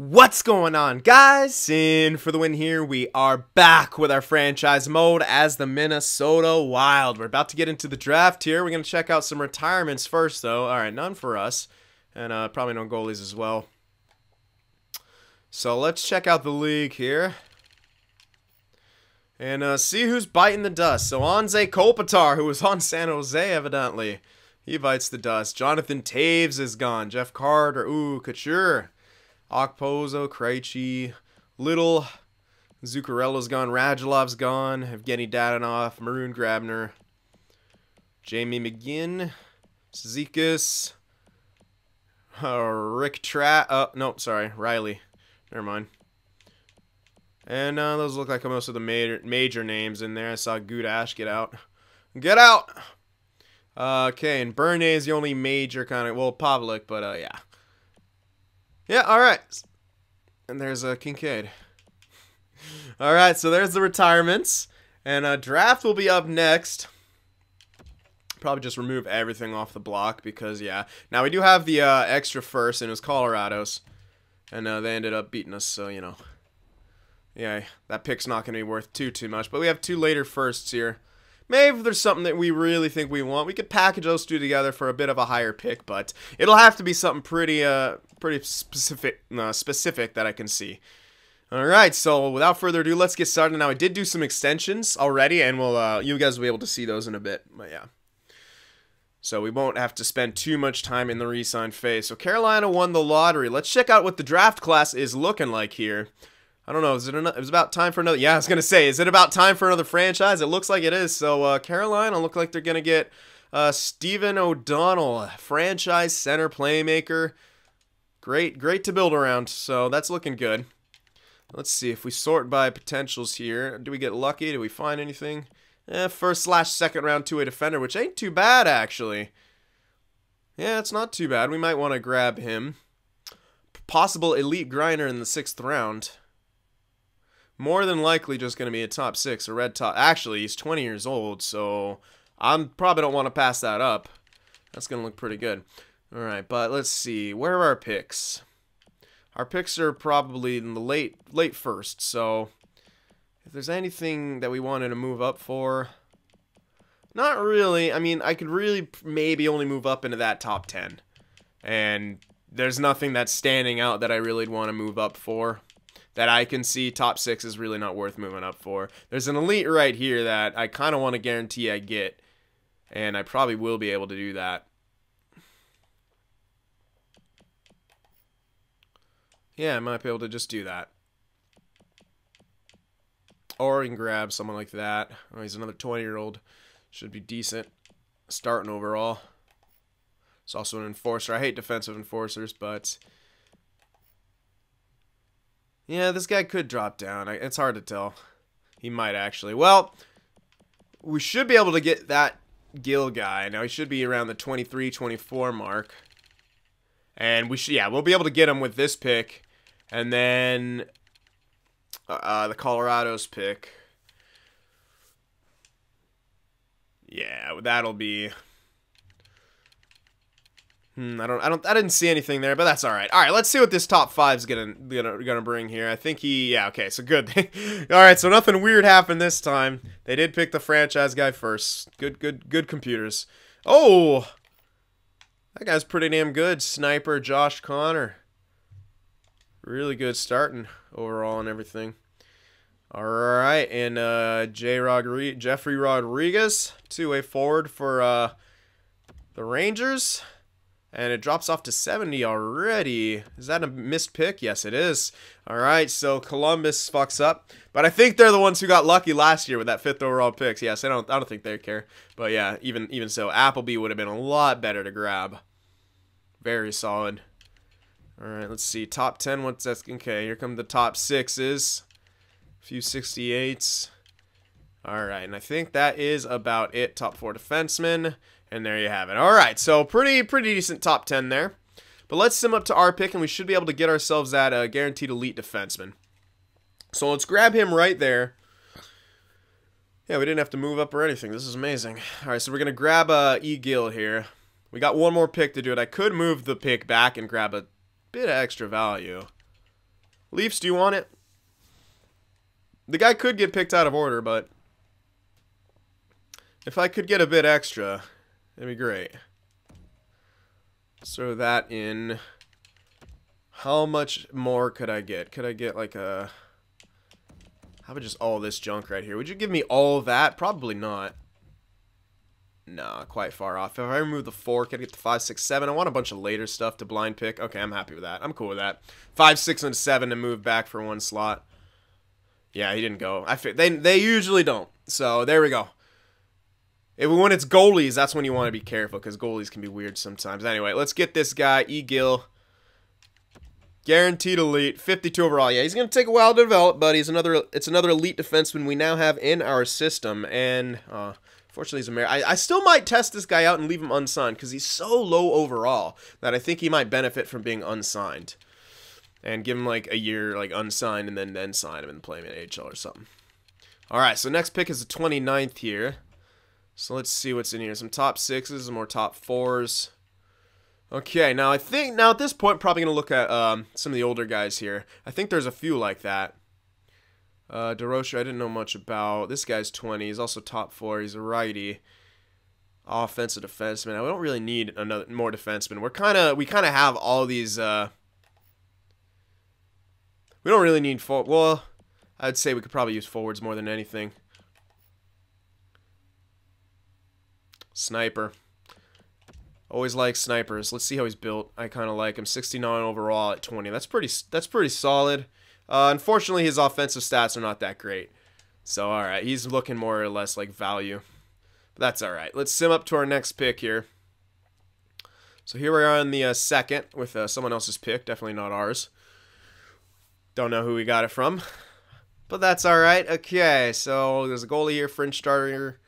What's going on, guys? Cyn for the win here. We are back with our franchise mode as the Minnesota Wild. We're about to get into the draft here. We're going to check out some retirements first, though. All right, none for us. And probably no goalies as well. So let's check out the league here. And see who's biting the dust. So Anze Kopitar, who was on San Jose, evidently. He bites the dust. Jonathan Taves is gone. Jeff Carter. Ooh, Couture. Okposo, Krejci, Little, Zuccarello's gone, Radulov's gone, Evgeny Dadonov, Maroon Grabner, Jamie McGinn, Zizekas, Rick Riley. Never mind. And those look like most of the major names in there. I saw Gudash get out. Get out! Okay, and Bernier is the only major kind of, well, Pavlik, but yeah. Yeah, alright. And there's Kincaid. Alright, so there's the retirements. And draft will be up next. Probably just remove everything off the block because, yeah. Now, we do have the extra first, and it was Colorado's. And they ended up beating us, so, you know. Yeah, that pick's not going to be worth too much. But we have two later firsts here. Maybe if there's something that we really think we want, we could package those two together for a bit of a higher pick, but it'll have to be something pretty specific that I can see. All right, so without further ado, let's get started. Now, I did do some extensions already, and we'll you guys will be able to see those in a bit. But yeah, so we won't have to spend too much time in the re-sign phase. So Carolina won the lottery. Let's check out what the draft class is looking like here. I don't know, it was about time for another, yeah, I was going to say, is it about time for another franchise? It looks like it is. So, Carolina look like they're going to get Steven O'Donnell, franchise center playmaker. Great to build around, so that's looking good. Let's see, if we sort by potentials here, do we get lucky? Do we find anything? First/second round two-way defender, which ain't too bad, actually. Yeah, it's not too bad. We might want to grab him. Possible elite grinder in the 6th round. More than likely just going to be a top 6, a red top. Actually, he's 20 years old, so I probably don't want to pass that up. That's going to look pretty good. All right, but let's see. Where are our picks? Our picks are probably in the late first, so if there's anything that we wanted to move up for, not really. I mean, I could really maybe only move up into that top 10, and there's nothing that's standing out that I really want to move up for. That I can see top 6 is really not worth moving up for. There's an elite right here that I kind of want to guarantee I get. And I probably will be able to do that. Yeah, I might be able to just do that. Or we can grab someone like that. Oh, he's another 20-year-old. Should be decent. Starting overall. It's also an enforcer. I hate defensive enforcers, but yeah, this guy could drop down. It's hard to tell. He might actually. Well, we should be able to get that Gill guy. Now, he should be around the 23, 24 mark. And we should, yeah, we'll be able to get him with this pick. And then the Colorado's pick. Yeah, that'll be I didn't see anything there, but that's all right. All right, let's see what this top 5's gonna bring here. I think yeah, okay, so good. All right, so nothing weird happened this time. They did pick the franchise guy first. Good computers. Oh, that guy's pretty damn good. Sniper Josh Connor. Really good starting overall and everything. All right, and Jeffrey Rodriguez, two-way forward for the Rangers. And it drops off to 70 already. Is that a missed pick? Yes, it is. All right, so Columbus fucks up. But I think they're the ones who got lucky last year with that 5th overall pick. Yes, I don't think they care. But yeah, even so, Appleby would have been a lot better to grab. Very solid. All right, let's see. Top 10, what's that? Okay, here come the top 6s. A few 68s. All right, and I think that is about it. Top 4 defensemen. And there you have it. All right, so pretty decent top 10 there. But let's sim up to our pick, and we should be able to get ourselves that guaranteed elite defenseman. So let's grab him right there. Yeah, we didn't have to move up or anything. This is amazing. All right, so we're going to grab E. Gill here. We got one more pick to do it. I could move the pick back and grab a bit of extra value. Leafs, do you want it? The guy could get picked out of order, but if I could get a bit extra, it'd be great. Throw that in. How much more could I get? Could I get like a... How about just all this junk right here? Would you give me all that? Probably not. No, quite far off. If I remove the 4, could I get the 5, 6, 7? I want a bunch of later stuff to blind pick. Okay, I'm happy with that. I'm cool with that. 5, 6, and 7 to move back for 1 slot. Yeah, he didn't go. They usually don't. So, there we go. When it's goalies, that's when you want to be careful, because goalies can be weird sometimes. Anyway, let's get this guy, E-Gill. Guaranteed elite, 52 overall. Yeah, he's going to take a while to develop, but it's another elite defenseman we now have in our system. And, fortunately, he's a mayor. I still might test this guy out and leave him unsigned, because he's so low overall that I think he might benefit from being unsigned. And give him, like, a year, like, unsigned, and then sign him and play him in AHL or something. Alright, so next pick is the 29th here. So let's see what's in here. Some top 6s, some more top 4s. Okay, now I think, at this point, probably going to look at some of the older guys here. I think there's a few like that. DeRocher, I didn't know much about. This guy's 20. He's also top 4. He's a righty. Offensive defenseman. I don't really need more defensemen. We kind of have all these. We don't really need well, I'd say we could probably use forwards more than anything. Sniper. Always like snipers. Let's see how he's built. I kind of like him. 69 overall at 20. That's pretty solid. Unfortunately, his offensive stats are not that great. So, all right, he's looking more or less like value. But that's all right. Let's sim up to our next pick here. So here we are on the second with someone else's pick. Definitely not ours. Don't know who we got it from. But that's all right. Okay, so there's a goalie here. Fringe starter.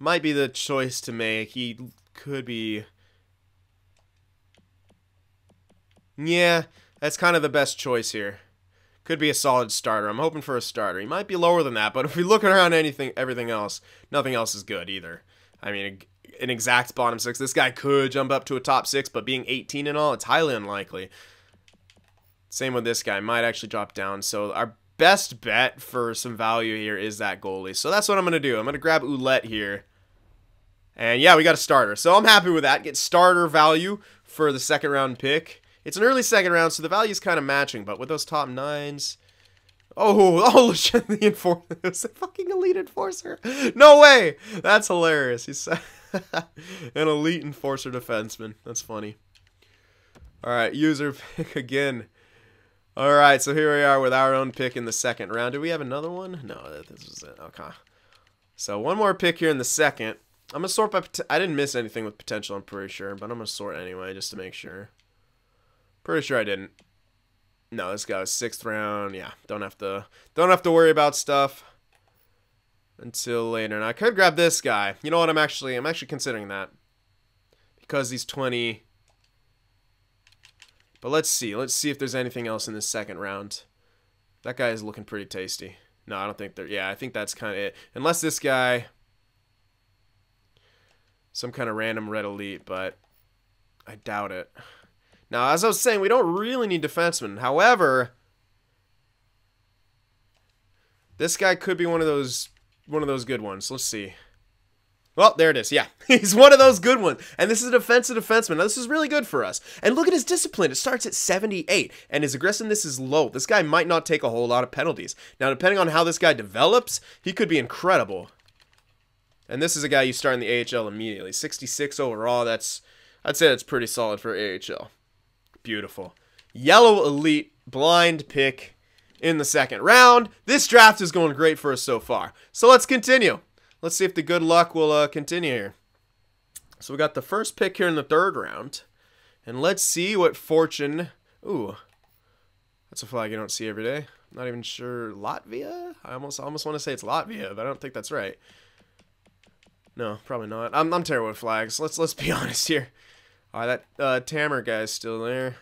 Might be the choice to make. He could be... Yeah, that's kind of the best choice here. Could be a solid starter. I'm hoping for a starter. He might be lower than that, but if we look around everything else, nothing else is good either. I mean, an exact bottom 6. This guy could jump up to a top 6, but being 18 and all, it's highly unlikely. Same with this guy. Might actually drop down. So our best bet for some value here is that goalie. So that's what I'm going to do. I'm going to grab Ouellette here. And yeah, we got a starter. So I'm happy with that. Get starter value for the second round pick. It's an early second round, so the value is kind of matching. But with those top 9s... Oh, legit, the enforcer. It's a fucking elite enforcer. No way. That's hilarious. He's an elite enforcer defenseman. That's funny. All right, user pick again. All right, so here we are with our own pick in the second round. Do we have another one? No, this was it. Okay. So one more pick here in the second. I'm going to sort by... I didn't miss anything with potential, I'm pretty sure. But I'm going to sort anyway, just to make sure. Pretty sure I didn't. No, this guy was 6th round. Yeah, don't have to worry about stuff until later. And I could grab this guy. You know what? I'm actually considering that. Because he's 20. But let's see. Let's see if there's anything else in this second round. That guy is looking pretty tasty. No, I don't think there... Yeah, I think that's kind of it. Unless this guy... Some kind of random red elite, but I doubt it. Now, as I was saying, we don't really need defensemen. However, this guy could be one of those good ones. Let's see. Well, there it is. Yeah, he's one of those good ones. And this is a defensive defenseman. Now, this is really good for us. And look at his discipline. It starts at 78, and his aggressiveness is low. This guy might not take a whole lot of penalties. Now, depending on how this guy develops, he could be incredible. And this is a guy you start in the AHL immediately. 66 overall. I'd say that's pretty solid for AHL. Beautiful. Yellow elite blind pick in the second round. This draft is going great for us so far. So let's continue. Let's see if the good luck will continue here. So we got the first pick here in the third round. And let's see what fortune... Ooh. That's a flag you don't see every day. I'm not even sure. Latvia? I almost want to say it's Latvia, but I don't think that's right. No, probably not. I'm terrible with flags. Let's be honest here. All right, that Tamer guy's still there.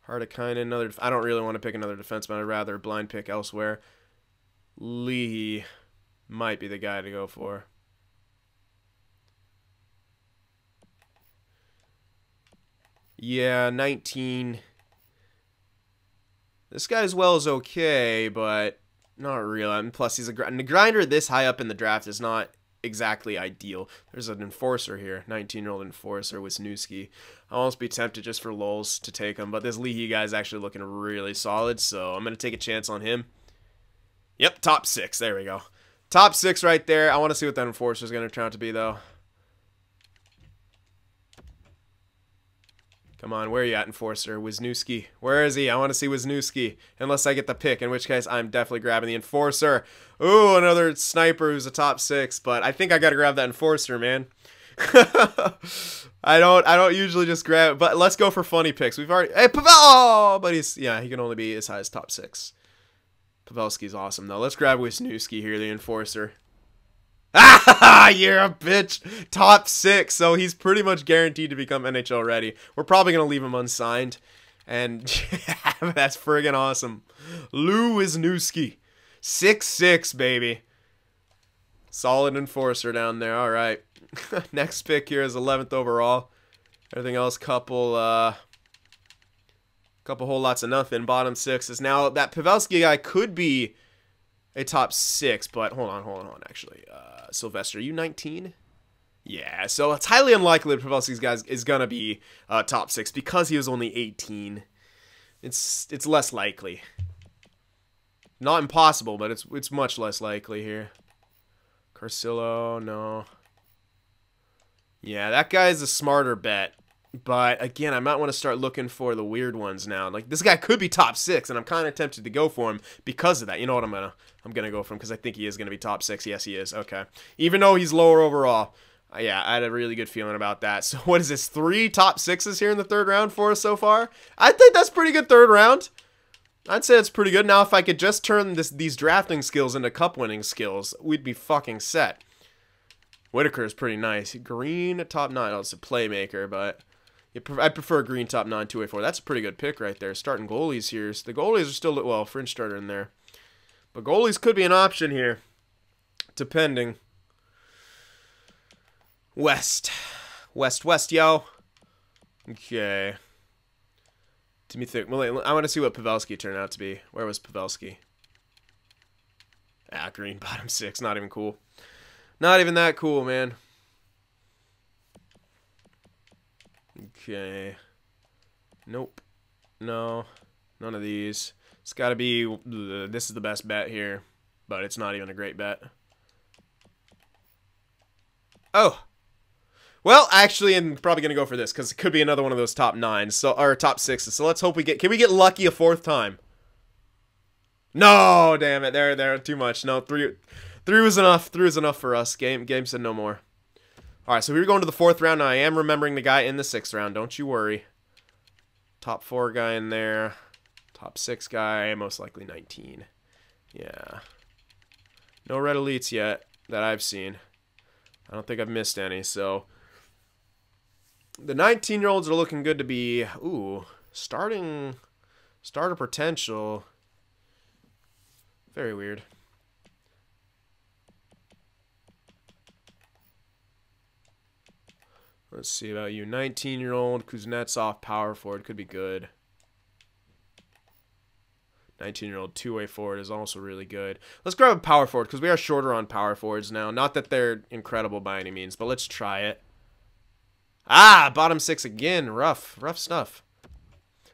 Hardikainen, another... I don't really want to pick another defenseman. I'd rather blind pick elsewhere. Lee might be the guy to go for. Yeah, 19. This guy as well is okay, but not real. And plus, he's a grinder this high up in the draft is not exactly ideal. There's an enforcer here, 19-year-old enforcer, Wisniewski. I'll almost be tempted just for lulz to take him, but this Leahy guy's actually looking really solid, so I'm going to take a chance on him. Yep, top 6. There we go. Top 6 right there. I want to see what that enforcer is going to turn out to be, though. Come on, where are you at, enforcer? Wisniewski. Where is he? I want to see Wisniewski. Unless I get the pick, in which case I'm definitely grabbing the enforcer. Ooh, another sniper who's a top 6, but I think I got to grab that enforcer, man. I don't usually just grab, but let's go for funny picks. We've already, hey, Pavel, oh, but he can only be as high as top 6. Pavelski's awesome though. Let's grab Wisniewski here, the enforcer. Ah, you're a bitch. Top 6, so he's pretty much guaranteed to become NHL ready. We're probably gonna leave him unsigned, and that's friggin' awesome. Lou Wisniewski, 6'6", baby. Solid enforcer down there. All right. Next pick here is 11th overall. Everything else, couple whole lots of nothing. Bottom 6 is now that Pavelski guy could be a top 6, but hold on. Actually, Sylvester, are you 19? Yeah, so it's highly unlikely that Pavelski's guy is gonna be top 6 because he was only 18. It's less likely. Not impossible, but it's much less likely here. Carcillo, no. Yeah, that guy's a smarter bet. But again, I might want to start looking for the weird ones now. Like this guy could be top 6, and I'm kind of tempted to go for him because of that. You know what I'm gonna go for him because I think he is gonna be top 6. Yes, he is. Okay, even though he's lower overall. Yeah, I had a really good feeling about that. So what is this? 3 top 6s here in the 3rd round for us so far. I think that's pretty good 3rd round. I'd say it's pretty good. Now, if I could just turn these drafting skills into cup winning skills, we'd be fucking set. Whitaker is pretty nice. Green top 9. Oh, it's a playmaker, but I prefer green top 9, 2A4. That's a pretty good pick right there. Starting goalies here. The goalies are still, well, fringe starter in there. But goalies could be an option here, depending. West, yo. Okay. To me think. Well, I want to see what Pavelski turned out to be. Where was Pavelski? Ah, green bottom 6. Not even cool. Not even that cool, man. Okay. Nope. No. None of these. It's got to be... this is the best bet here. But it's not even a great bet. Oh. Well, actually, I'm probably going to go for this. Because it could be another one of those top 9s. So, or top 6s. So let's hope we get... Can we get lucky a 4th time? No! Damn it. There. Too much. No, 3 was enough. 3 was enough for us. Game said no more. Alright, so we're going to the 4th round. Now, I am remembering the guy in the 6th round. Don't you worry. Top 4 guy in there. Top 6 guy. Most likely 19. Yeah. No red elites yet that I've seen. I don't think I've missed any. So, the 19-year-olds are looking good to be... Ooh. Starter potential. Very weird. Let's see about you. 19-year-old Kuznetsov, power forward. Could be good. 19-year-old two-way forward is also really good. Let's grab a power forward because we are shorter on power forwards now. Not that they're incredible by any means, but let's try it. Ah, bottom 6 again. Rough stuff.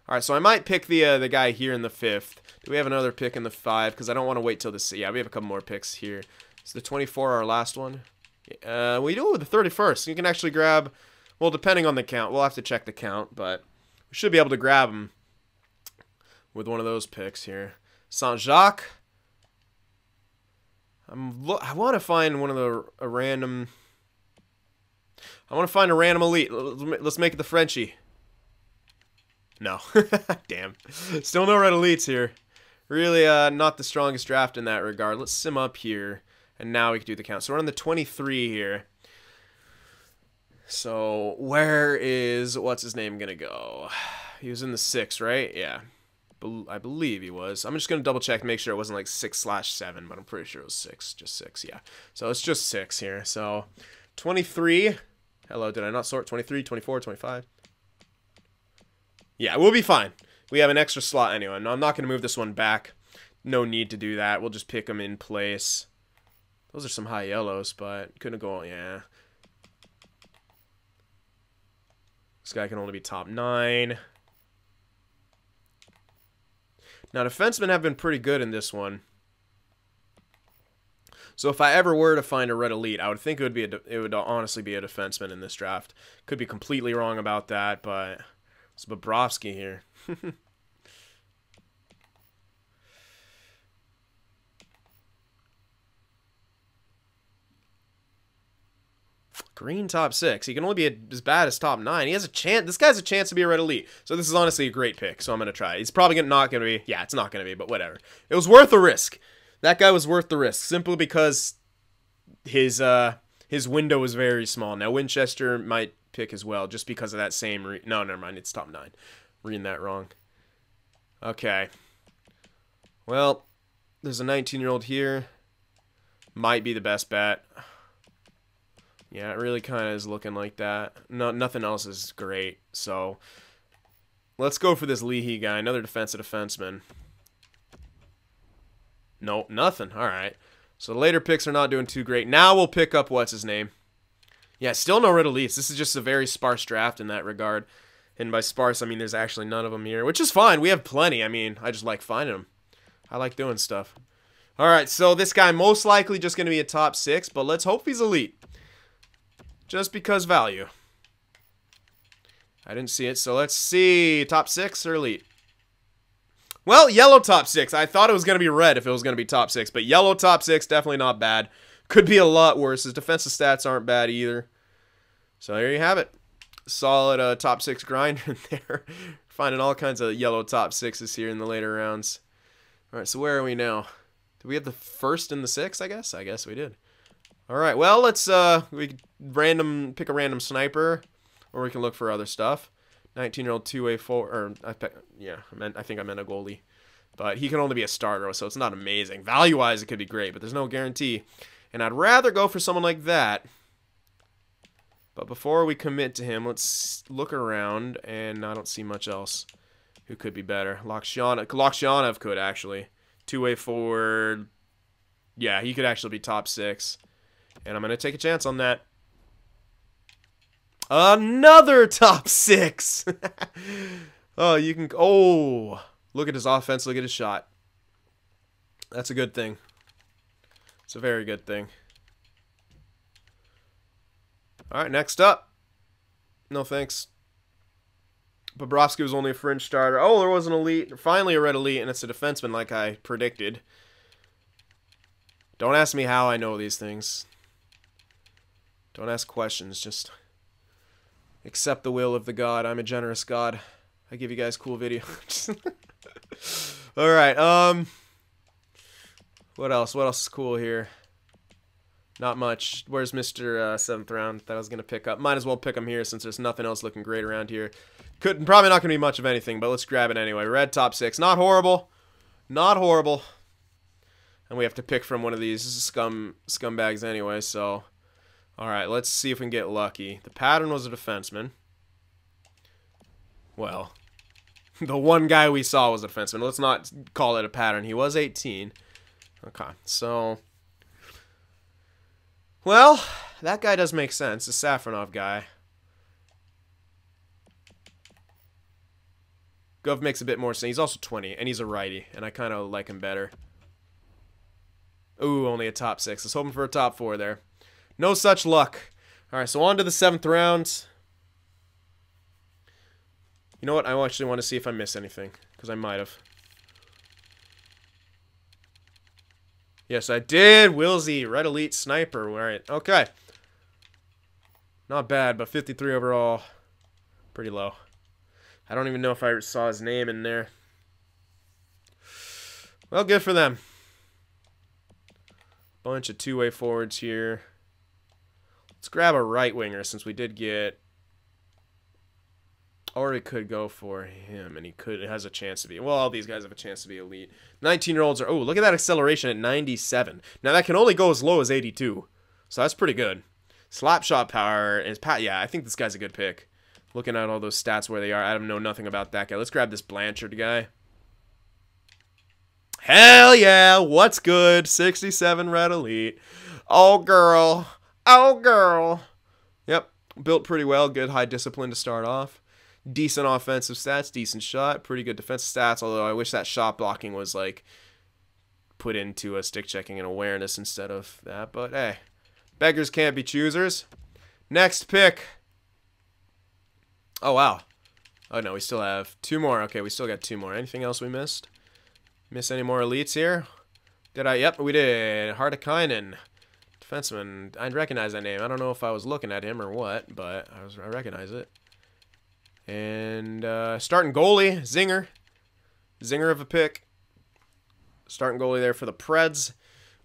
All right, so I might pick the guy here in the 5th. Do we have another pick in the 5? Because I don't want to wait till the... Yeah, we have a couple more picks here. Is the 24 our last one? We do it with the 31st. You can actually grab... Well, depending on the count. We'll have to check the count, but we should be able to grab him with one of those picks here. Saint-Jacques. I want to find one of a random... I want to find a random elite. Let's make it the Frenchie. No. Damn. Still no red elites here. Really not the strongest draft in that regard. Let's sim up here. And now we can do the count. So we're on the 23 here. So where is... What's his name going to go? He was in the 6, right? Yeah. I believe he was. I'm just going to double check to make sure it wasn't like 6/7. But I'm pretty sure it was 6. Just 6, yeah. So it's just 6 here. So 23... Hello, did I not sort? 23, 24, 25. Yeah, we'll be fine. We have an extra slot anyway. I'm not going to move this one back. No need to do that. We'll just pick them in place. Those are some high yellows, but couldn't go. Yeah. This guy can only be top 9. Now, defensemen have been pretty good in this one. So if I ever were to find a red elite, I would think it would honestly be a defenseman in this draft. Could be completely wrong about that, but it's Bobrovsky here. Green top 6. He can only be as bad as top 9. He has a chance. This guy's a chance to be a red elite. So this is honestly a great pick. So I'm going to try. He's probably not going to be. Yeah, it's not going to be, but whatever. It was worth the risk. That guy was worth the risk simply because his window was very small. Now Winchester might pick as well just because of that same. No, never mind. It's top 9. Reading that wrong. Okay. Well, there's a 19-year-old here. Might be the best bet. Yeah, it really kind of is looking like that. Nothing else is great. So let's go for this Leahy guy. Another defenseman. Nope, nothing. All right. So the later picks are not doing too great. Now we'll pick up what's his name. Yeah, still no red elites. This is just a very sparse draft in that regard. And by sparse, I mean there's actually none of them here, which is fine. We have plenty. I mean, I just like finding them. I like doing stuff. All right, so this guy most likely just going to be a top 6, but let's hope he's elite. Just because value. I didn't see it, so let's see. Top 6 or elite? Well, yellow top 6. I thought it was going to be red if it was going to be top 6, but yellow top 6, definitely not bad. Could be a lot worse. His defensive stats aren't bad either. So there you have it. Solid top 6 grind in there. Finding all kinds of yellow top 6s here in the later rounds. All right, so where are we now? Did we have the 1st and the 6th, I guess? I guess we did. All right, well, let's we could pick a random sniper, or we can look for other stuff. 19-year-old two-way forward, or I think I meant a goalie, but he can only be a starter, so it's not amazing. Value-wise, it could be great, but there's no guarantee. And I'd rather go for someone like that. But before we commit to him, let's look around, and I don't see much else who could be better. Lokshanov could actually. Two-way forward. Yeah, he could actually be top 6. And I'm going to take a chance on that. Another top 6! Oh, you can... Oh! Look at his offense. Look at his shot. That's a good thing. It's a very good thing. Alright, next up. No thanks. Bobrovsky was only a fringe starter. Oh, there was an elite. Finally a red elite, and it's a defenseman like I predicted. Don't ask me how I know these things. Don't ask questions, just accept the will of the God. I'm a generous God. I give you guys cool videos. Alright, what else? What else is cool here? Not much. Where's Mr. 7th round that I was going to pick up? Might as well pick him here since there's nothing else looking great around here. Probably not going to be much of anything, but let's grab it anyway. Red top 6. Not horrible. Not horrible. And we have to pick from one of these scumbags anyway, so... Alright, let's see if we can get lucky. The pattern was a defenseman. Well, the one guy we saw was a defenseman. Let's not call it a pattern. He was 18. Okay, so... Well, that guy does make sense. The Safronov guy. Gov makes a bit more sense. He's also 20, and he's a righty, and I kind of like him better. Ooh, only a top 6. I was hoping for a top 4 there. No such luck. Alright, so on to the 7th round. You know what? I actually want to see if I miss anything, because I might have. Yes, I did. Wilsey, Red Elite Sniper. Alright, okay. Not bad, but 53 overall. Pretty low. I don't even know if I saw his name in there. Well, good for them. Bunch of two-way forwards here. Let's grab a right winger since we did get... Or we could go for him, and it has a chance to be... Well, all these guys have a chance to be elite. 19-year-olds are... Oh, look at that acceleration at 97. Now, that can only go as low as 82. So that's pretty good. Slap shot power is... Yeah, I think this guy's a good pick. Looking at all those stats where they are, I don't know nothing about that guy. Let's grab this Blanchard guy. Hell yeah, what's good? 67 Red Elite. Oh, girl. Oh, girl. Yep, built pretty well. Good high discipline to start off. Decent offensive stats, decent shot, pretty good defensive stats, although I wish that shot blocking was, like, put into a stick checking and awareness instead of that. But, hey, beggars can't be choosers. Next pick. Oh, wow. Oh, no, we still have 2 more. Okay, we still got 2 more. Anything else we missed? Miss any more elites here? Did I? Yep, we did. Hartikainen. Defenseman. I recognize that name. I don't know if I was looking at him or what, but I recognize it. And starting goalie, Zinger. Zinger of a pick. Starting goalie there for the Preds.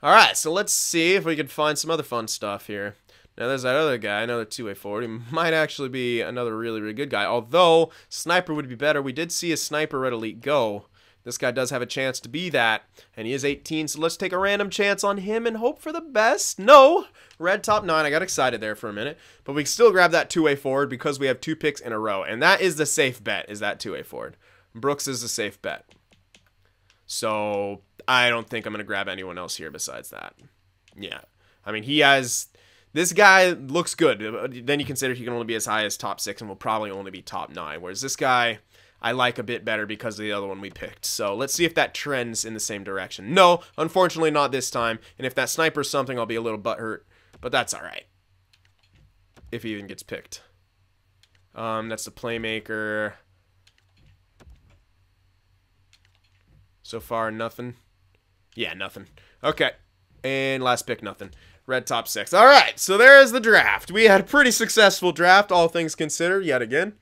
All right, so let's see if we can find some other fun stuff here. Now, there's that other guy, another two-way forward. He might actually be another really, really good guy. Although, sniper would be better. We did see a sniper Red Elite go. This guy does have a chance to be that. And he is 18, so let's take a random chance on him and hope for the best. No! Red top 9. I got excited there for a minute. But we can still grab that two-way forward because we have 2 picks in a row. And that is the safe bet, is that two-way forward. Brooks is a safe bet. So, I don't think I'm going to grab anyone else here besides that. Yeah. I mean, he has... This guy looks good. Then you consider he can only be as high as top 6 and will probably only be top 9. Whereas this guy, I like a bit better because of the other one we picked. So let's see if that trends in the same direction. No, unfortunately not this time. And if that sniper's something, I'll be a little butthurt. But that's alright. If he even gets picked. That's the playmaker. So far, nothing. Yeah, nothing. Okay. And last pick, nothing. Red top 6. All right, so there's the draft. We had a pretty successful draft, all things considered, yet again.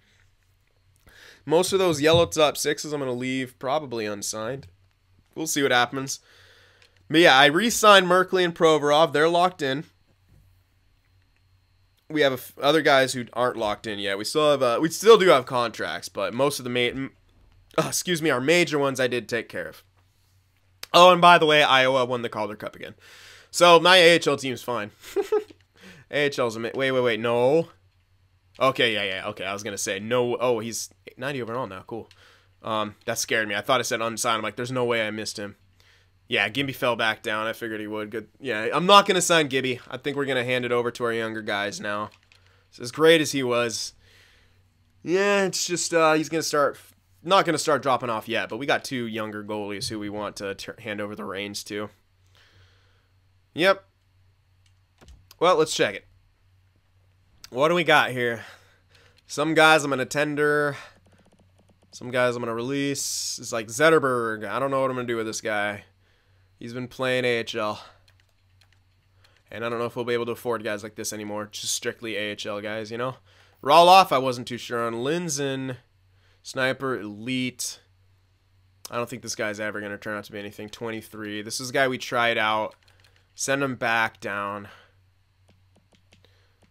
Most of those yellow top 6s I'm going to leave probably unsigned. We'll see what happens. But yeah, I re-signed Merkley and Provorov. They're locked in. We have other guys who aren't locked in yet. We still do have contracts, but most of the our major ones I did take care of. Oh, and by the way, Iowa won the Calder Cup again. So, my AHL team's fine. AHL's wait, no. Okay, yeah, okay, I was going to say, no, oh, he's 90 overall now, cool. That scared me. I thought it said unsigned. I'm like, there's no way I missed him. Yeah, Gibby fell back down. I figured he would. Good. Yeah, I'm not going to sign Gibby. I think we're going to hand it over to our younger guys now. So, as great as he was, yeah, it's just, he's going to start, not going to start dropping off yet, but we got 2 younger goalies who we want to hand over the reins to. Yep. Well, let's check it. What do we got here? Some guys I'm going to tender. Some guys I'm going to release. It's like Zetterberg. I don't know what I'm going to do with this guy. He's been playing AHL. And I don't know if we'll be able to afford guys like this anymore. Just strictly AHL guys, you know? Roloff, I wasn't too sure on. Linzen. Sniper, Elite. I don't think this guy's ever going to turn out to be anything. 23. This is a guy we tried out. Send him back down.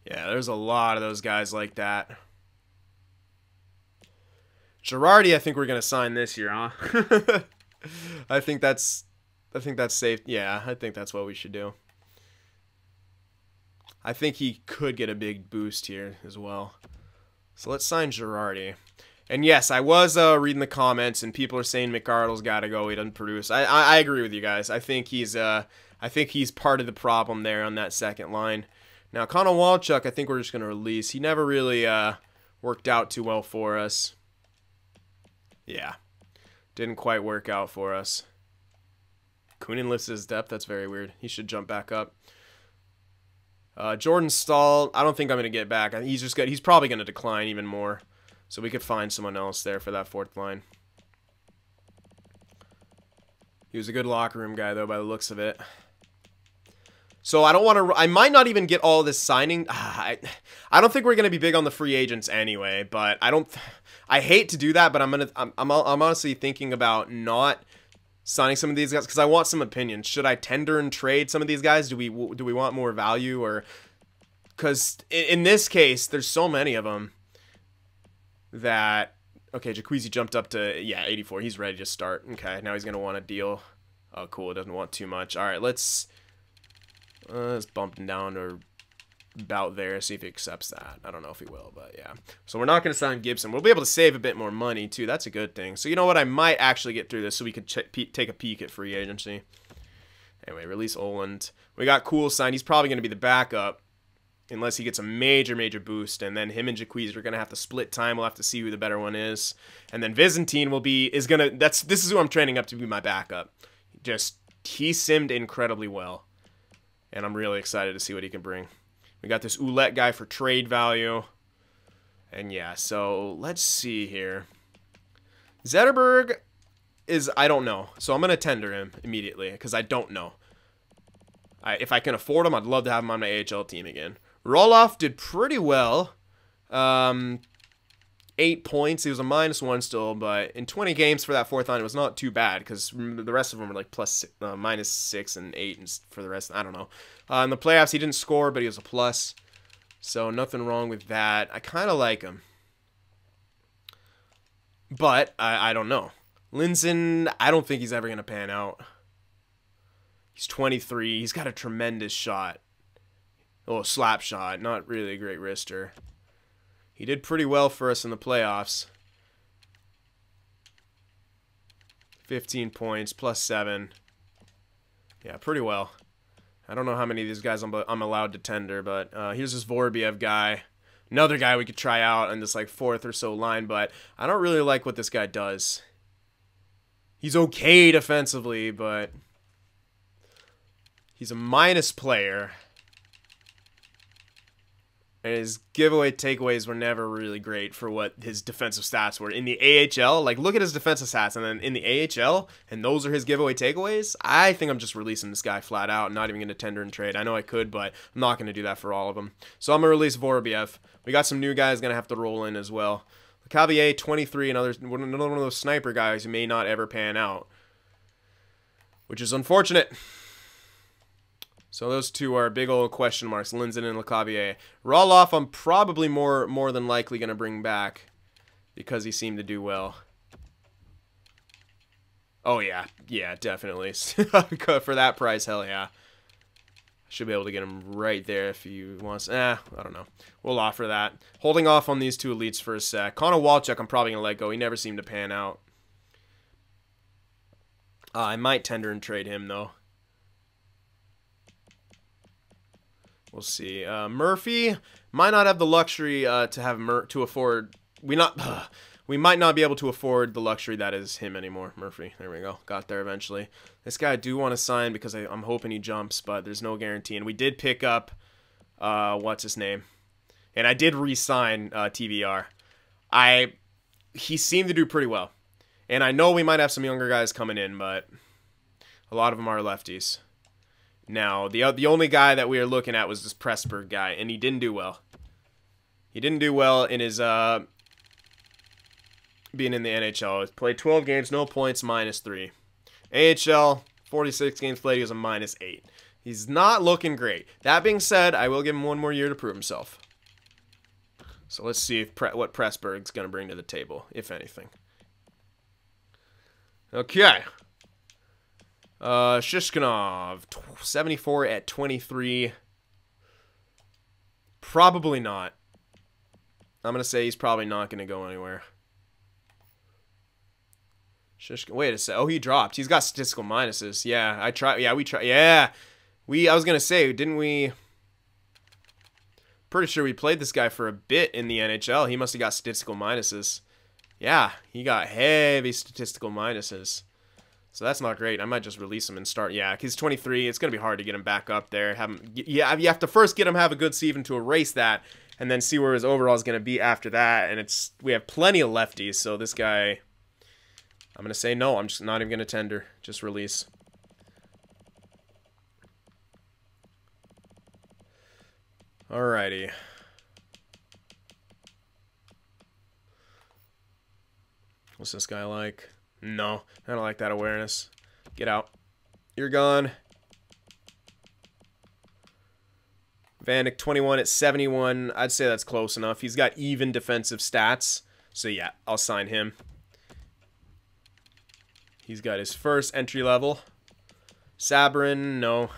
Yeah, there's a lot of those guys like that. Girardi, I think we're gonna sign this year, huh? I think that's safe. Yeah, I think that's what we should do. I think he could get a big boost here as well. So let's sign Girardi. And yes, I was reading the comments, and people are saying McArdle's got to go. He doesn't produce. I agree with you guys. I think he's part of the problem there on that second line. Now, Connor Walchuk, I think we're just going to release. He never really worked out too well for us. Yeah, didn't quite work out for us. Kunin lifts his depth. That's very weird. He should jump back up. Jordan Stahl, I don't think I'm going to get back. He's probably going to decline even more. So we could find someone else there for that 4th line. He was a good locker room guy, though, by the looks of it. So I don't want to... I might not even get all this signing. I don't think we're going to be big on the free agents anyway, but I don't... I hate to do that, but I'm honestly thinking about not signing some of these guys because I want some opinions. Should I tender and trade some of these guys? Do we want more value? Or... Because in this case, there's so many of them that... Okay, Jacuzzi jumped up to, yeah, 84. He's ready to start. Okay, now he's going to want a deal. Oh, cool. It doesn't want too much. All right, let's bump him down to about there. See if he accepts that. I don't know if he will, but yeah. So we're not going to sign Gibson. We'll be able to save a bit more money, too. That's a good thing. So you know what? I might actually get through this so we could take a peek at free agency. Anyway, release Oland. We got Cool Cyn. He's probably going to be the backup unless he gets a major boost. And then him and Jaquez are going to have to split time. We'll have to see who the better one is. And then Byzantine this is who I'm training up to be my backup. He simmed incredibly well. And I'm really excited to see what he can bring. We got this Ouellette guy for trade value. And yeah, so let's see here. Zetterberg is, I don't know. So I'm going to tender him immediately because I don't know. If I can afford him, I'd love to have him on my AHL team again. Roloff did pretty well. 8 points. He was a -1 still, but in 20 games for that fourth line, it was not too bad because the rest of them were like -6 and 8 and for the rest. I don't know. In the playoffs, he didn't score, but he was a plus. So nothing wrong with that. I kind of like him. But I don't know. Linson, I don't think he's ever going to pan out. He's 23. He's got a tremendous shot. Oh, slap shot. Not really a great wrister. He did pretty well for us in the playoffs. 15 points, +7. Yeah, pretty well. I don't know how many of these guys I'm allowed to tender, but here's this Vorobiev guy. Another guy we could try out on this like 4th or so line, but I don't really like what this guy does. He's okay defensively, but he's a minus player. And his giveaway takeaways were never really great for what his defensive stats were. In the AHL, like, look at his defensive stats. And then in the AHL, and those are his giveaway takeaways, I think I'm just releasing this guy flat out and not even going to tender and trade. I know I could, but I'm not going to do that for all of them. So I'm going to release Vorobiev. We got some new guys going to have to roll in as well. Cavier, 23, another one of those sniper guys who may not ever pan out, which is unfortunate. So those two are big old question marks, Linson and Lecavalier. Roloff, I'm probably more than likely going to bring back because he seemed to do well. Oh, yeah. Yeah, definitely. For that price, hell yeah. Should be able to get him right there if he wants. I don't know. We'll offer that. Holding off on these two elites for a sec. Connor Walchuk, I'm probably going to let go. He never seemed to pan out. I might tender and trade him, though. We'll see. Murphy might not have the luxury to afford. We might not be able to afford the luxury that is him anymore. Murphy. There we go. Got there eventually. This guy I do want to sign because I'm hoping he jumps, but there's no guarantee. And we did pick up what's his name, and I did re-sign TVR. He seemed to do pretty well, and I know we might have some younger guys coming in, but a lot of them are lefties. Now, the only guy that we were looking at was this Pressburg guy, and he didn't do well. He didn't do well in his being in the NHL. He played 12 games, no points, -3. AHL, 46 games played, he was a -8. He's not looking great. That being said, I will give him one more year to prove himself. So let's see what Pressburg's going to bring to the table, if anything. Okay. Shishkinov, 74 at 23. Probably not. I'm going to say he's probably not going to go anywhere. Wait a sec. Oh, he dropped. He's got statistical minuses. Yeah, I tried. Yeah, we tried. Yeah. I was going to say, didn't we? Pretty sure we played this guy for a bit in the NHL. He must have got statistical minuses. Yeah, he got heavy statistical minuses. So that's not great. I might just release him and start. Yeah, he's 23. It's going to be hard to get him back up there. You have to first get him have a good season to erase that, and then see where his overall is going to be after that. And we have plenty of lefties, so this guy, I'm going to say no. I'm just not even going to tender. Just release. Alrighty. What's this guy like? No, I don't like that awareness. Get out. You're gone. Vanek, 21 at 71. I'd say that's close enough. He's got even defensive stats. So, yeah, I'll sign him. He's got his first entry level. Sabrin, no.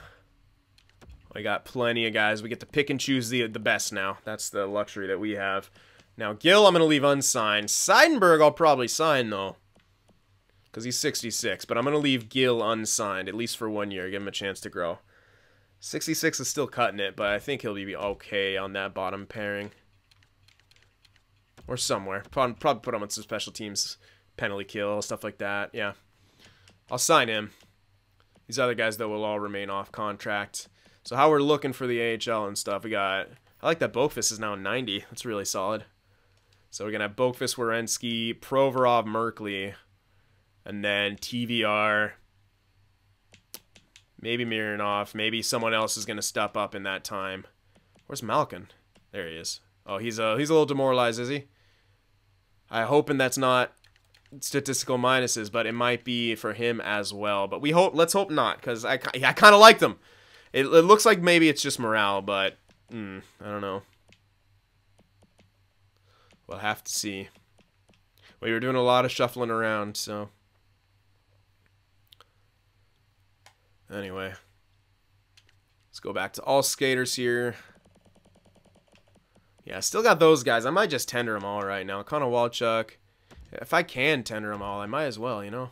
We got plenty of guys. We get to pick and choose the best now. That's the luxury that we have. Now, Gill, I'm going to leave unsigned. Seidenberg, I'll probably sign, though, because he's 66. But I'm going to leave Gill unsigned, at least for 1 year. Give him a chance to grow. 66 is still cutting it, but I think he'll be okay on that bottom pairing. Or somewhere. Probably put him on some special teams, penalty kill, stuff like that. Yeah. I'll sign him. These other guys, though, will all remain off contract. So how we're looking for the AHL and stuff, we got... I like that Boakfist is now 90. That's really solid. So we're going to have Boakfist, Werenski, Provorov, Merkley, and then TVR, maybe Mironov. Maybe someone else is going to step up in that time. Where's Malkin? There he is. Oh, he's a little demoralized, is he? I'm hoping that's not statistical minuses, but it might be for him as well. But let's hope not, because I kind of like them. It looks like maybe it's just morale, but I don't know. We'll have to see. We were doing a lot of shuffling around, so. Anyway. Let's go back to all skaters here. Yeah, still got those guys. I might just tender them all right now. Connor Walchuk. If I can tender them all, I might as well, you know.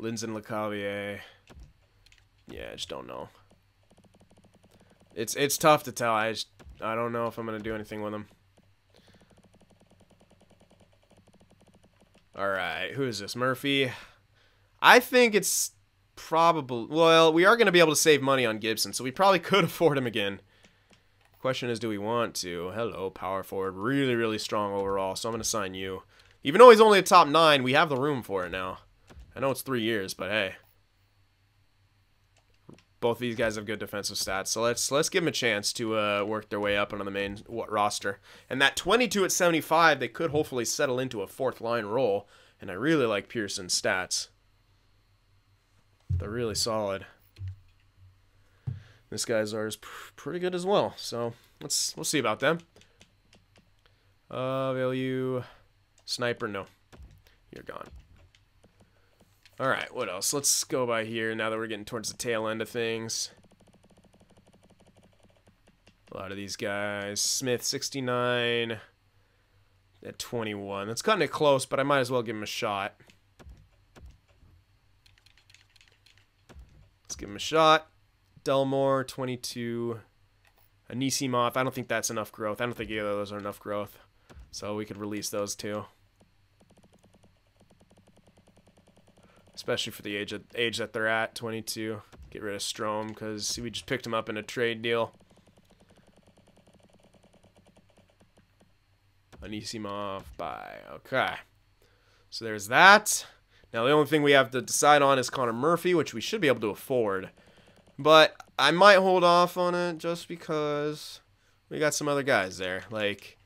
Lindsay LeCavier. Yeah, I just don't know. It's tough to tell. I don't know if I'm gonna do anything with them. All right, who is this? Murphy. I think it's probably, well, we are gonna be able to save money on Gibson, so we probably could afford him again. Question is, do we want to? Hello, power forward, really, really strong overall. So I'm gonna sign you. Even though he's only a top 9, we have the room for it now. I know it's 3 years, but hey. Both these guys have good defensive stats, so let's give them a chance to work their way up onto the main roster. And that 22 at 75, they could hopefully settle into a 4th line role. And I really like Pearson's stats. They're really solid. This guy's ours pretty good as well, so we'll see about them. Value sniper, no, you're gone. All right, what else? Let's go by here now that we're getting towards the tail end of things. A lot of these guys. Smith, 69 at 21. That's cutting it close, but I might as well give him a shot. Let's give him a shot. Delmore, 22. Anisimov, I don't think that's enough growth. I don't think either of those are enough growth. So we could release those two. Especially for the age that they're at, 22. Get rid of Strome because we just picked him up in a trade deal. Anisimov, bye. Okay. So there's that. Now the only thing we have to decide on is Connor Murphy, which we should be able to afford. But I might hold off on it just because we got some other guys there. Like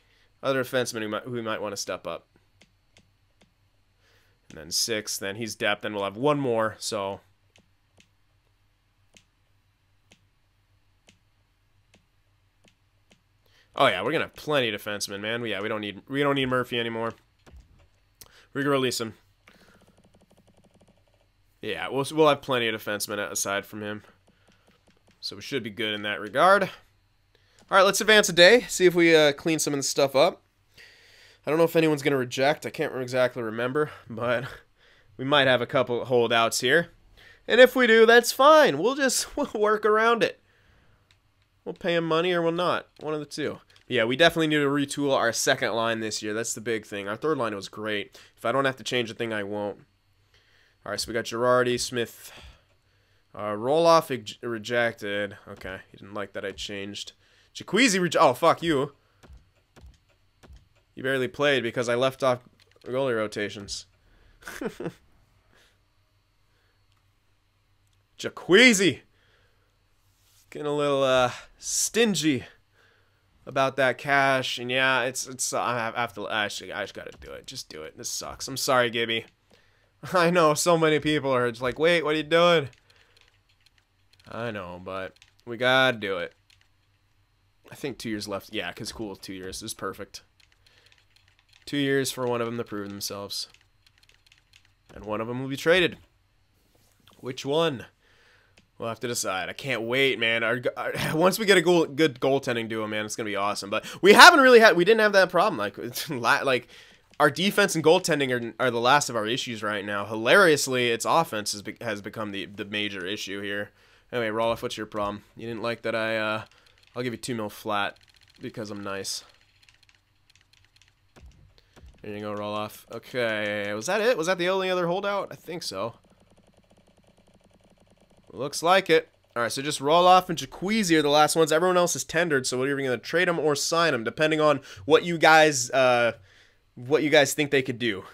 other defensemen who we might want to step up. And then 6, then he's depth, then we'll have one more, so. Oh yeah, we're gonna have plenty of defensemen, man. Yeah, we don't need Murphy anymore. We're gonna release him. Yeah, we'll have plenty of defensemen aside from him. So we should be good in that regard. Alright, let's advance a day, see if we clean some of this stuff up. I don't know if anyone's going to reject. I can't exactly remember, but we might have a couple holdouts here. And if we do, that's fine. We'll work around it. We'll pay them money or we'll not. One of the two. But yeah, we definitely need to retool our second line this year. That's the big thing. Our third line was great. If I don't have to change a thing, I won't. All right, so we got Girardi, Smith. Roloff rejected. Okay, he didn't like that I changed. Jaqueezi oh, fuck you. You barely played because I left off goalie rotations. Jaqueezi. Getting a little stingy about that cash. And yeah, I just gotta do it. Just do it. This sucks. I'm sorry, Gibby. I know so many people are just like, wait, what are you doing? I know, but we gotta do it. I think 2 years left. Yeah, because cool, 2 years. This is perfect. 2 years for one of them to prove themselves. And one of them will be traded. Which one? We'll have to decide. I can't wait, man. Once we get a good goaltending duo, man, it's gonna be awesome. But we didn't have that problem. Like our defense and goaltending are the last of our issues right now. Hilariously, its offense has become the major issue here. Anyway, Roloff, what's your problem? You didn't like that I'll give you 2 mil flat because I'm nice. There you go, Roloff. Okay, was that it? Was that the only other holdout? I think so. Looks like it. Alright, so just Roloff and Jaqueezy are the last ones. Everyone else is tendered, so we're either going to trade them or sign them, depending on what you guys think they could do,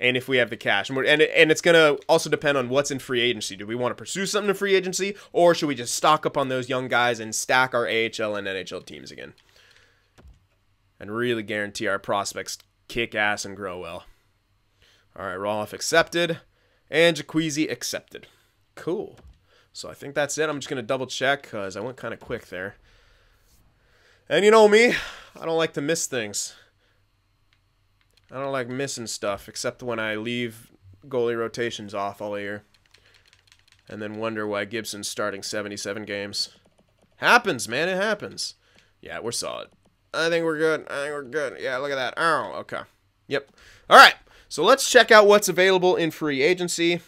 and if we have the cash. And it's going to also depend on what's in free agency. Do we want to pursue something in free agency, or should we just stock up on those young guys and stack our AHL and NHL teams again? And really guarantee our prospects kick ass and grow well. Alright, Roloff accepted, and Jaqueezy accepted. Cool. So I think that's it. I'm just going to double check because I went kind of quick there. And you know me, I don't like to miss things. I don't like missing stuff except when I leave goalie rotations off all year. And then wonder why Gibson's starting 77 games. Happens, man. It happens. Yeah, we're solid. I think we're good. I think we're good. Yeah, look at that. Oh, okay. Yep. All right. So let's check out what's available in free agency.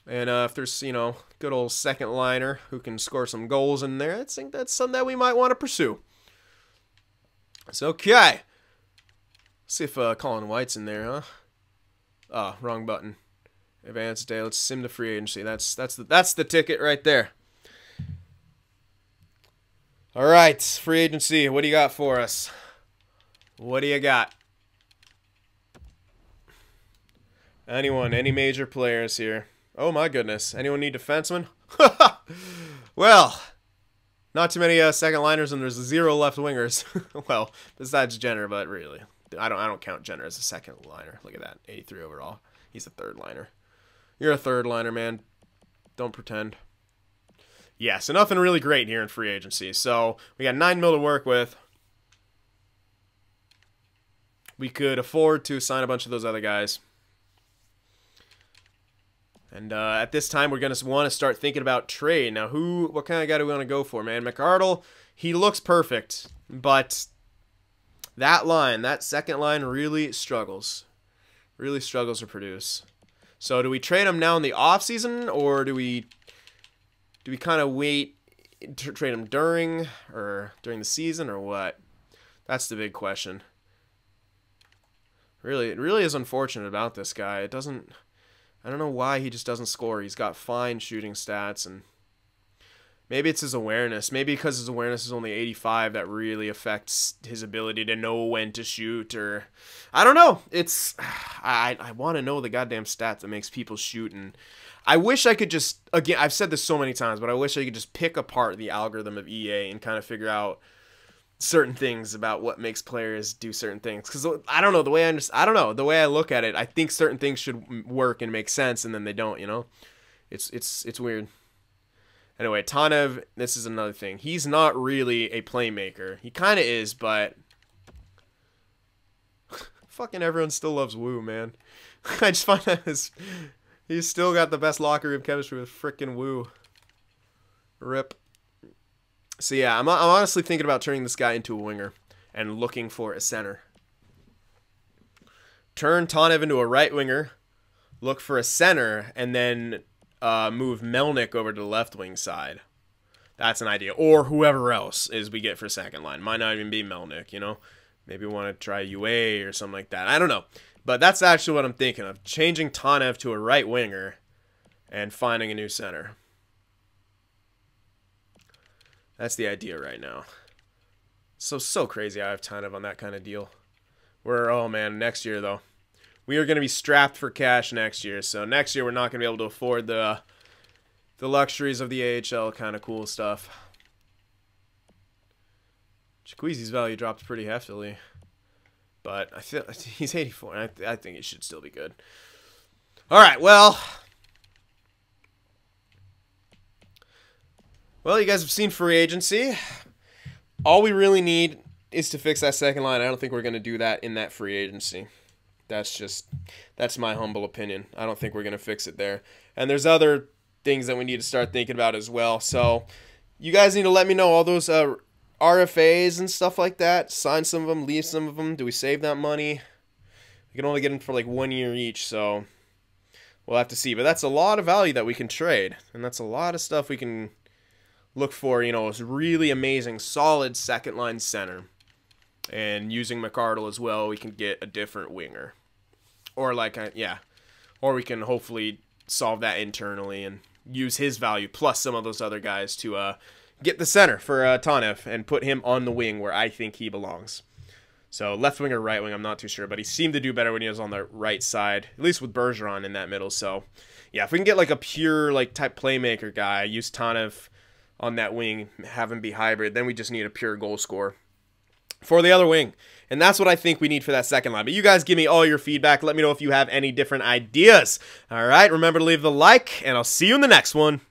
And if there's, you know, good old second liner who can score some goals in there, I think that's something that we might want to pursue. So, okay. Let's see if Colin White's in there, huh? Oh, wrong button. Advanced day. Let's sim to free agency. That's the ticket right there. All right, free agency. What do you got for us? What do you got? Anyone? Any major players here? Oh my goodness. Anyone need defensemen? Well, not too many second liners, and there's 0 left wingers. Well, besides Jenner, but really, I don't count Jenner as a second liner. Look at that, 83 overall. He's a third liner. You're a third liner, man. Don't pretend. Yeah, so nothing really great here in free agency. So we got 9 mil to work with. We could afford to sign a bunch of those other guys. And at this time, we're going to want to start thinking about trade. Now, what kind of guy do we want to go for, man? McArdle, he looks perfect, but that second line really struggles. Really struggles to produce. So do we trade him now in the offseason, or do we kind of wait to trade him during the season, or what? That's the big question. Really, it really is unfortunate about this guy. I don't know why he just doesn't score. He's got fine shooting stats, and maybe it's his awareness. Maybe because his awareness is only 85, that really affects his ability to know when to shoot, or I don't know. I want to know the goddamn stat that makes people shoot, and I wish I could just, again, I've said this so many times, but I wish I could just pick apart the algorithm of EA and kind of figure out certain things about what makes players do certain things. Because I don't know, the way I look at it, I think certain things should work and make sense, and then they don't, you know? It's weird. Anyway, Tanev, this is another thing. He's not really a playmaker. He kind of is, but fucking everyone still loves Wu, man. I just find that he's still got the best locker room chemistry with frickin' Wu. Rip. So yeah, I'm honestly thinking about turning this guy into a winger and looking for a center. Turn Tanev into a right winger, look for a center, and then move Melnick over to the left wing side. That's an idea. Or whoever else is we get for second line. Might not even be Melnick, you know? Maybe we want to try UA or something like that. I don't know. But that's actually what I'm thinking of. Changing Tanev to a right winger and finding a new center. That's the idea right now. So crazy I have Tanev on that kind of deal. Oh man, next year though. We are going to be strapped for cash next year. So next year we're not going to be able to afford the luxuries of the AHL kind of cool stuff. Jaqueezy's value dropped pretty heftily. But I feel he's 84, and I think he should still be good. All right, well, you guys have seen free agency. All we really need is to fix that second line. I don't think we're going to do that in that free agency. That's my humble opinion. I don't think we're going to fix it there. And there's other things that we need to start thinking about as well. So you guys need to let me know all those RFAs and stuff like that. Sign some of them, leave some of them. Do we save that money? We can only get them for like 1 year each, so we'll have to see. But that's a lot of value that we can trade, and that's a lot of stuff we can look for. You know, it's really amazing, solid second line center. And using McArdle as well, we can get a different winger. Or or we can hopefully solve that internally and use his value plus some of those other guys to get the center for Tanev and put him on the wing where I think he belongs. So left wing or right wing, I'm not too sure, but he seemed to do better when he was on the right side, at least with Bergeron in that middle. So yeah, if we can get like a pure like type playmaker guy, use Tanev on that wing, have him be hybrid, then we just need a pure goal scorer for the other wing. And that's what I think we need for that second line. But you guys give me all your feedback. Let me know if you have any different ideas. All right, remember to leave the like, and I'll see you in the next one.